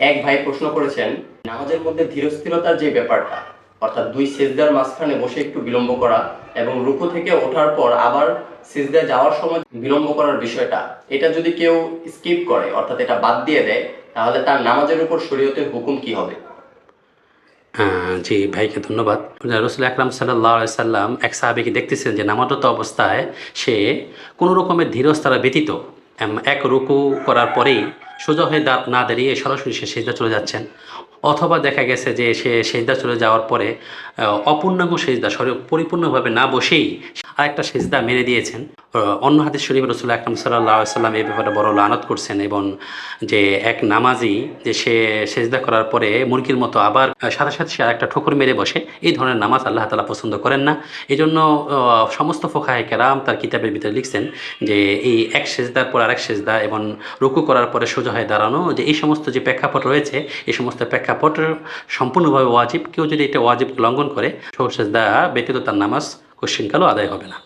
এক ভাই প্রশ্ন করেছেন, নামাজের মধ্যে ধীরস্থিরতার যে ব্যাপারটা, অর্থাৎ দুই সেজদার মাঝখানে বসে একটু বিলম্ব করা এবং রুকু থেকে ওঠার পর আবার সেজদায় যাওয়ার সময় বিলম্ব করার বিষয়টা, এটা যদি কেউ স্কিপ করে অর্থাৎ এটা বাদ দিয়ে দেয়, তাহলে তার নামাজের উপর শরীয়তের হুকুম কি হবে? জি ভাইকে ধন্যবাদ। রসুল আকরাম সাল্লাহ সাল্লাম এক সাহাবিকে দেখতেছেন যে নামাজরত অবস্থায় সে কোনো রকমের ধীরস্থরা ব্যতীত এক রুকু করার পরেই সোজা হয়ে না দাঁড়িয়ে সরাসরি সে সেজদা চলে যাচ্ছেন, অথবা দেখা গেছে যে সে সেজদা চলে যাওয়ার পরে অপূর্ণাঙ্গ সেজদা পরিপূর্ণভাবে না বসেই আরেকটা সেজদা মেরে দিয়েছেন। অন্য হাদিস শরীফ রসুল আকরাম সাল্লাহ সাল্লাম এই ব্যাপারে বড় লানত করছেন, এবং যে এক নামাজি যে সে সেজদা করার পরে মুরগির মতো আবার সাথে সাথে সে আরেকটা ঠোকর মেরে বসে, এই ধরনের নামাজ আল্লাহ তাআলা পছন্দ করেন না। এই জন্য সমস্ত ফোকাহে কেরাম তার কিতাবের ভিতরে লিখছেন যে এই এক সেজদার পর আরেক সেজদা এবং রুকু করার পরে সোজা হয়ে দাঁড়ানো, যে এই সমস্ত যে প্রেক্ষাপট রয়েছে, এই সমস্ত প্রেক্ষাপট সম্পূর্ণভাবে ওয়াজিব। কেউ যদি এটা ওয়াজিব লঙ্ঘন করে, সেজদা ব্যতীত তার নামাজ কোশ্চিনকালও আদায় হবে না।